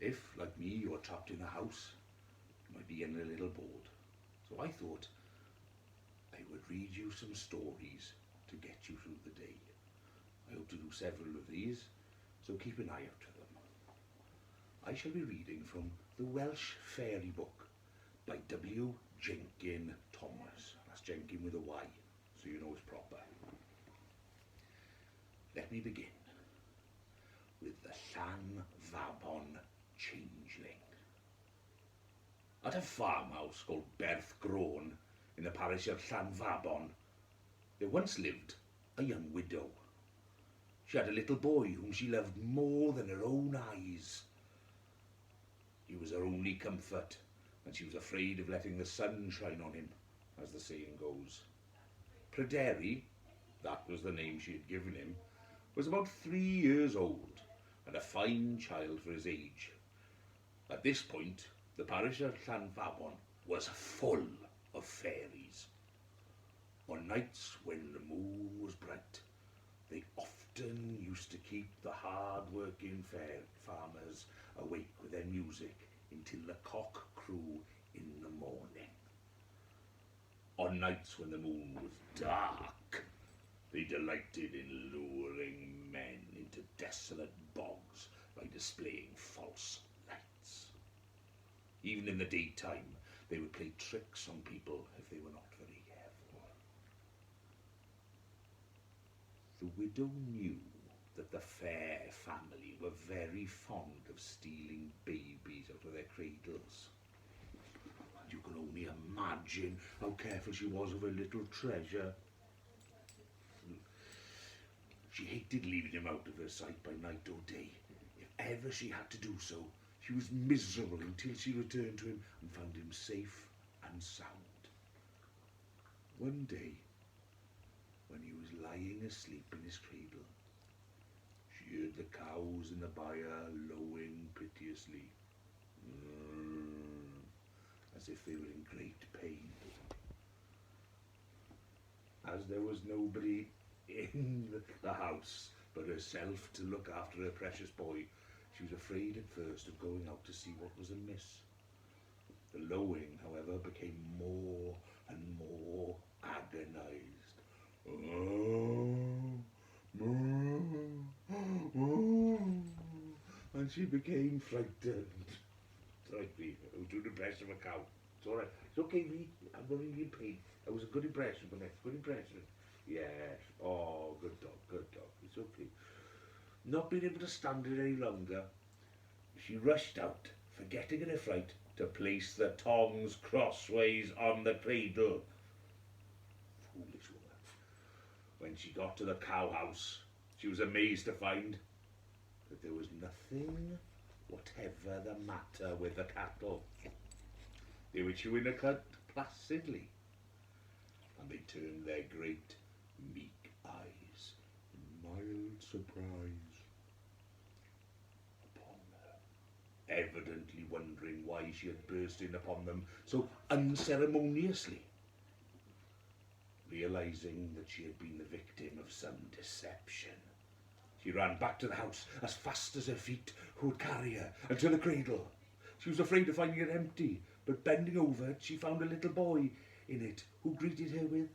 If, like me, you're trapped in a house, you might be getting a little bored. So I thought I would read you some stories to get you through the day. I hope to do several of these, so keep an eye out for them. I shall be reading from the Welsh fairy book by W. Jenkin Thomas. That's Jenkin with a Y, so you know it's proper. Let me begin with the Llanfabon Changeling. At a farmhouse called Berthgrôn in the parish of Llanfabon, there once lived a young widow. She had a little boy whom she loved more than her own eyes. He was her only comfort, and she was afraid of letting the sun shine on him, as the saying goes. Pryderi, that was the name she had given him, was about 3 years old, and a fine child for his age. At this point, the parish of Llanfabon was full of fairies. On nights when the moon was bright, they often used to keep the hard-working farmers awake with their music until the cock crew in the morning. On nights when the moon was dark, they delighted in luring men into desolate bogs by displaying false lights. Even in the daytime, they would play tricks on people if they were not very careful. The widow knew that the Fair family were very fond of stealing babies out of their cradles. You can only imagine how careful she was of her little treasure. She hated leaving him out of her sight by night or day. If ever she had to do so, she was miserable until she returned to him and found him safe and sound. One day, when he was lying asleep in his cradle, she heard the cows in the byre lowing piteously, as if they were in great pain. As there was nobody in the house but herself to look after her precious boy, she was afraid at first of going out to see what was amiss. The lowing, however, became more and more agonized. And she became frightened. It's all right, V. I was doing the best of a cow. It's all right. It's okay, V. I'm going to be in pain. That was a good impression, but that's a good impression. Yes. Oh, good dog, good dog. It's okay. Not being able to stand it any longer, she rushed out, forgetting in her fright to place the tongs crossways on the cradle. Foolish woman. When she got to the cow house, she was amazed to find that there was nothing whatever the matter with the cattle. They were chewing the cud placidly, and they turned their great meek eyes in mild surprise upon her, evidently wondering why she had burst in upon them so unceremoniously. Realizing that she had been the victim of some deception, she ran back to the house as fast as her feet would carry her, and to the cradle. She was afraid of finding it empty, but bending over, she found a little boy in it who greeted her with,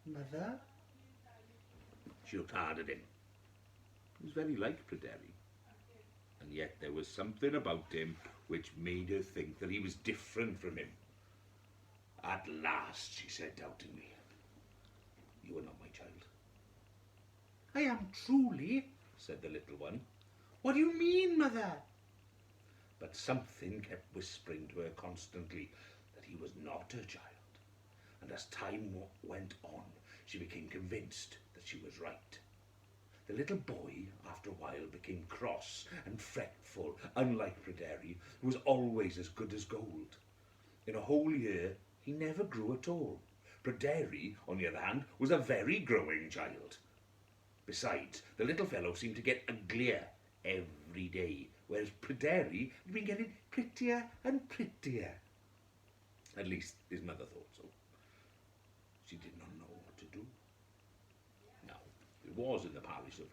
"Mother?" She looked hard at him. He was very like Pryderi, and yet there was something about him which made her think that he was different from him. "At last," she said doubtingly, "you are not my child." "I am truly," said the little one. "What do you mean, Mother?" But something kept whispering to her constantly that he was not her child, and as time went on, she became convinced that she was right. The little boy, after a while, became cross and fretful, unlike Pryderi, who was always as good as gold. In a whole year, he never grew at all. Pryderi, on the other hand, was a very growing child. Besides, the little fellow seemed to get uglier every day, whereas Pryderi had been getting prettier and prettier. At least his mother thought so. She did not know what to do. Now, it was in the parish of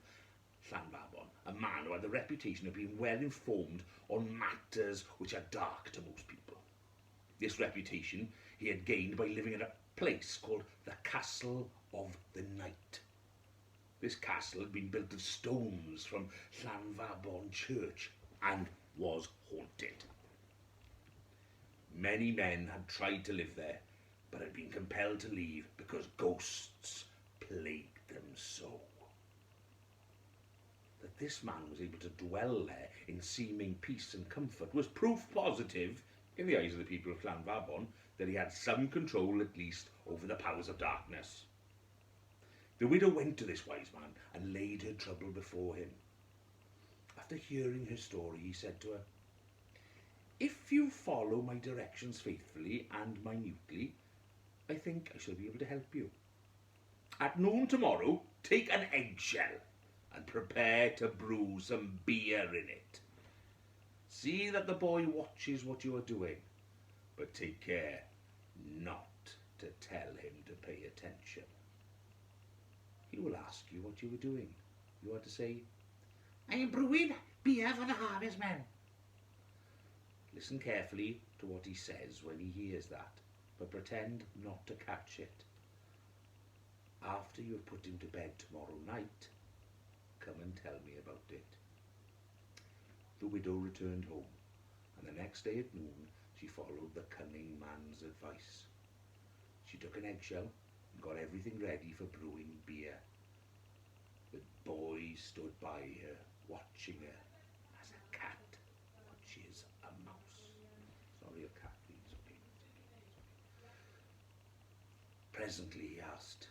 Llanfabon, a man who had the reputation of being well informed on matters which are dark to most people. This reputation he had gained by living in a place called the Castle of the Night. This castle had been built of stones from Llanfabon Church and was haunted. Many men had tried to live there, but had been compelled to leave because ghosts plagued them so. That this man was able to dwell there in seeming peace and comfort was proof positive, in the eyes of the people of Llanfabon, that he had some control at least over the powers of darkness. The widow went to this wise man and laid her trouble before him. After hearing her story, he said to her, "If you follow my directions faithfully and minutely, I think I shall be able to help you. At noon tomorrow, take an eggshell and prepare to brew some beer in it. See that the boy watches what you are doing, but take care not to tell him to pay attention. He will ask you what you were doing. You are to say, 'I am brewing beer for the harvestmen.' Listen carefully to what he says when he hears that, but pretend not to catch it. After you have put him to bed tomorrow night, come and tell me about it." The widow returned home, and the next day at noon she followed the cunning man's advice. She took an eggshell and got everything ready for brewing beer. The boy stood by her, watching her as a cat watches a mouse. Sorry, a cat, please. Okay. Presently he asked,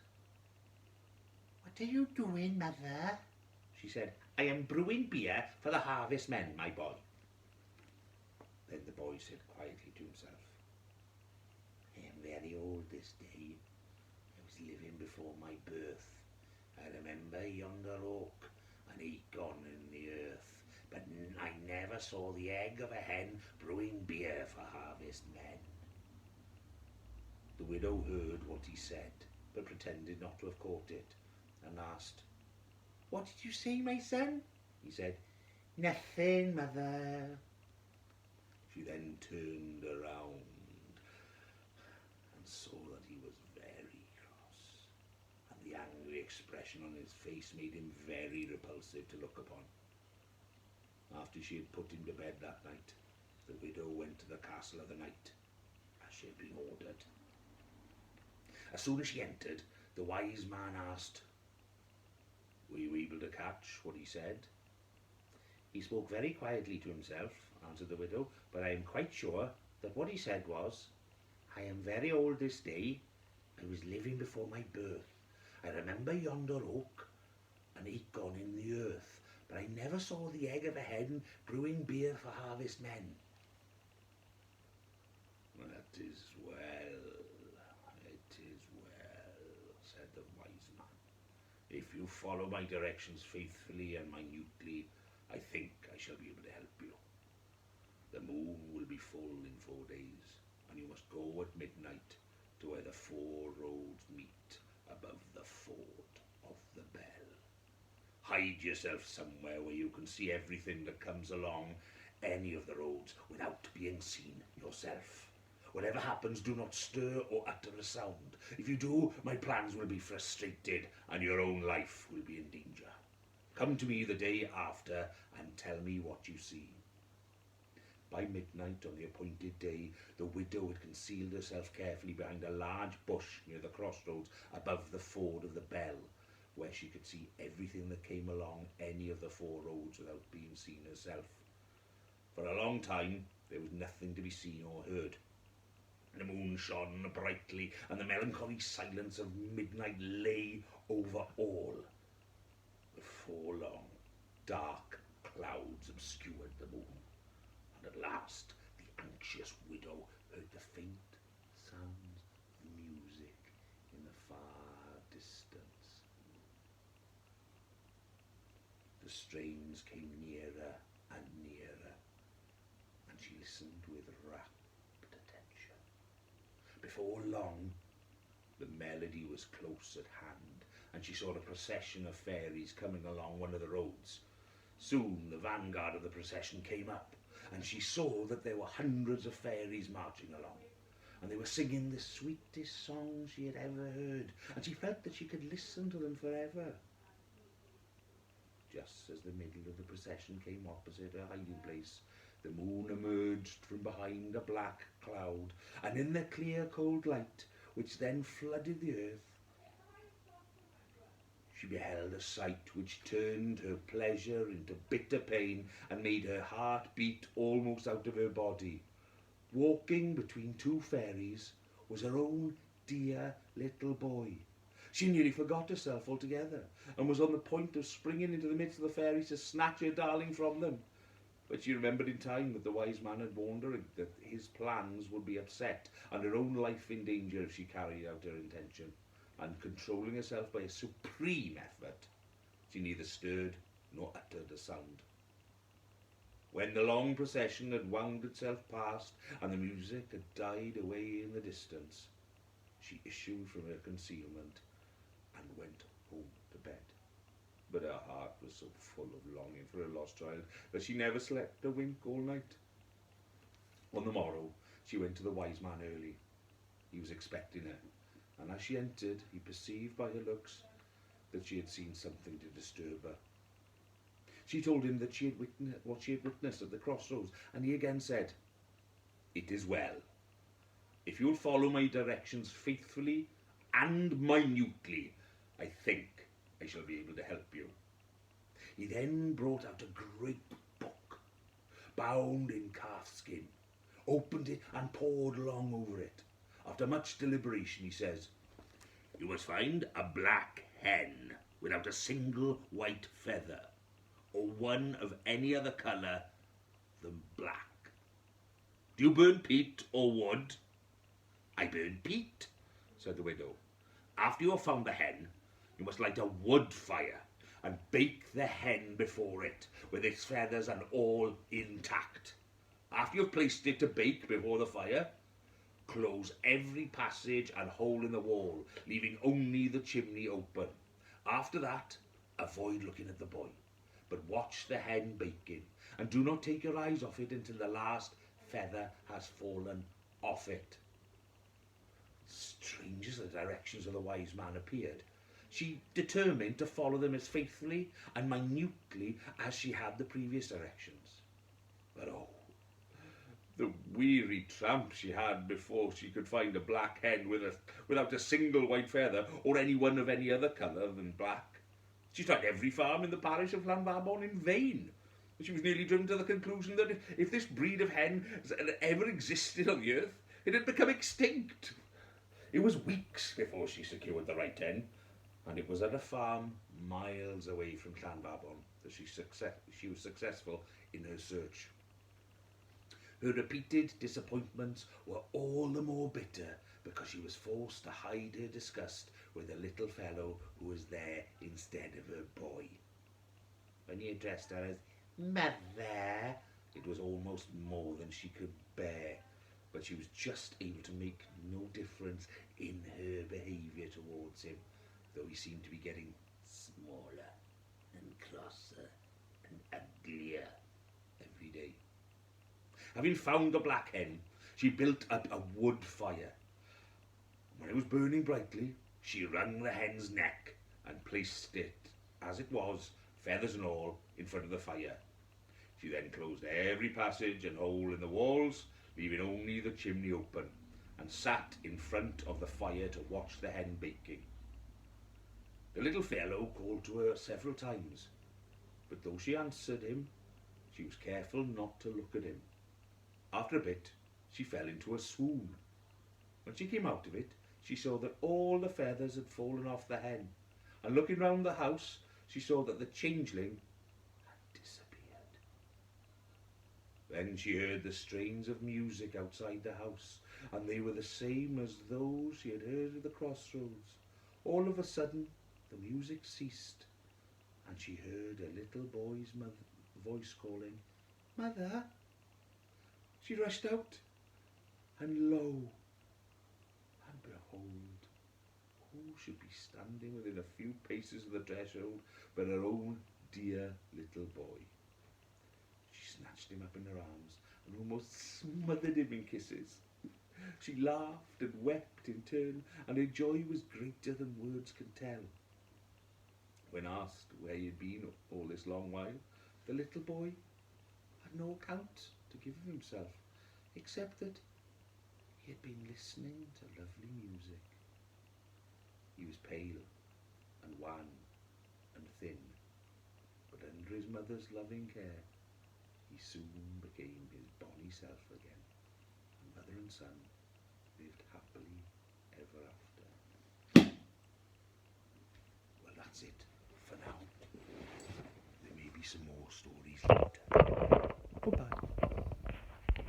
"What are you doing, mother?" She said, "I am brewing beer for the harvestmen, my boy." Then the boy said quietly to himself, "I am very old this day. I was living before my birth. I remember yonder oak, an acorn in the earth, but I never saw the egg of a hen brewing beer for harvestmen." The widow heard what he said, but pretended not to have caught it, and asked, "What did you say, my son?" He said, "Nothing, mother." She then turned around and saw that he was very cross, and the angry expression on his face made him very repulsive to look upon. After she had put him to bed that night, the widow went to the Castle of the Night, as she had been ordered. As soon as she entered, the wise man asked, "Were you able to catch what he said?" "He spoke very quietly to himself," answered the widow, "but I am quite sure that what he said was, 'I am very old this day. I was living before my birth. I remember yonder oak, an acorn in the earth, but I never saw the egg of a hen brewing beer for harvestmen.'" "That is well, said the wise man. "If you follow my directions faithfully and minutely, I think I shall be able to help you. The moon will be full in 4 days, and you must go at midnight to where the 4 roads meet above the ford of the bell. Hide yourself somewhere where you can see everything that comes along any of the roads without being seen yourself. Whatever happens, do not stir or utter a sound. If you do, my plans will be frustrated and your own life will be in danger. Come to me the day after and tell me what you see." By midnight on the appointed day, the widow had concealed herself carefully behind a large bush near the crossroads above the ford of the bell, where she could see everything that came along any of the 4 roads without being seen herself. For a long time there was nothing to be seen or heard. The moon shone brightly, and the melancholy silence of midnight lay over all. Before long, dark clouds obscured the moon, and at last the anxious widow heard the faint sounds of music in the far distance. The strains came nearer and nearer, and she listened with rapt attention. Before long, the melody was close at hand, and she saw a procession of fairies coming along one of the roads. Soon the vanguard of the procession came up, and she saw that there were hundreds of fairies marching along, and they were singing the sweetest songs she had ever heard, and she felt that she could listen to them forever. Just as the middle of the procession came opposite her hiding place, the moon emerged from behind a black cloud, and in the clear cold light, which then flooded the earth, she beheld a sight which turned her pleasure into bitter pain and made her heart beat almost out of her body. Walking between two fairies was her own dear little boy. She nearly forgot herself altogether and was on the point of springing into the midst of the fairies to snatch her darling from them. But she remembered in time that the wise man had warned her that his plans would be upset and her own life in danger if she carried out her intention. And controlling herself by a supreme effort, she neither stirred nor uttered a sound. When the long procession had wound itself past and the music had died away in the distance, she issued from her concealment and went home to bed. But her heart was so full of longing for her lost child that she never slept a wink all night. On the morrow, she went to the wise man early. He was expecting her, and as she entered, he perceived by her looks that she had seen something to disturb her. She told him that she had what she had witnessed at the crossroads, and he again said, "It is well. If you'll follow my directions faithfully and minutely, I think I shall be able to help you." He then brought out a great book, bound in calfskin, opened it and pored long over it. After much deliberation, he says, "You must find a black hen without a single white feather, or one of any other colour than black. Do you burn peat or wood?" "I burn peat," said the widow. "After you have found the hen, you must light a wood fire and bake the hen before it, with its feathers and all intact. After you have placed it to bake before the fire, close every passage and hole in the wall, leaving only the chimney open. After that, avoid looking at the boy, but watch the hen baking, and do not take your eyes off it until the last feather has fallen off it." Strange as the directions of the wise man appeared, she determined to follow them as faithfully and minutely as she had the previous directions. But oh, the weary tramp she had before she could find a black hen without a single white feather, or any one of any other colour than black. She tried every farm in the parish of Llanfabon in vain. She was nearly driven to the conclusion that if this breed of hen had ever existed on the earth, it had become extinct. It was weeks before she secured the right hen, and it was at a farm miles away from Llanfabon that she was successful in her search. Her repeated disappointments were all the more bitter because she was forced to hide her disgust with a little fellow who was there instead of her boy. When he addressed her as "Mother," it was almost more than she could bear, but she was just able to make no difference in her behaviour towards him, though he seemed to be getting smaller and crosser and uglier every day. Having found the black hen, she built up a wood fire. When it was burning brightly, she wrung the hen's neck and placed it, as it was, feathers and all, in front of the fire. She then closed every passage and hole in the walls, leaving only the chimney open, and sat in front of the fire to watch the hen baking. The little fellow called to her several times, but though she answered him, she was careful not to look at him. After a bit, she fell into a swoon. When she came out of it, she saw that all the feathers had fallen off the hen, and looking round the house, she saw that the changeling had disappeared. Then she heard the strains of music outside the house, and they were the same as those she had heard at the crossroads. All of a sudden, the music ceased, and she heard a little boy's voice calling, "Mother!" She rushed out, and lo, and behold, who should be standing within a few paces of the threshold but her own dear little boy. She snatched him up in her arms and almost smothered him in kisses. She laughed and wept in turn, and her joy was greater than words can tell. When asked where he had been all this long while, the little boy had no account to give of himself, except that he had been listening to lovely music. He was pale and wan and thin, but under his mother's loving care, he soon became his bonny self again, and mother and son lived happily ever after. Well, that's it for now. There may be some more stories later. Goodbye.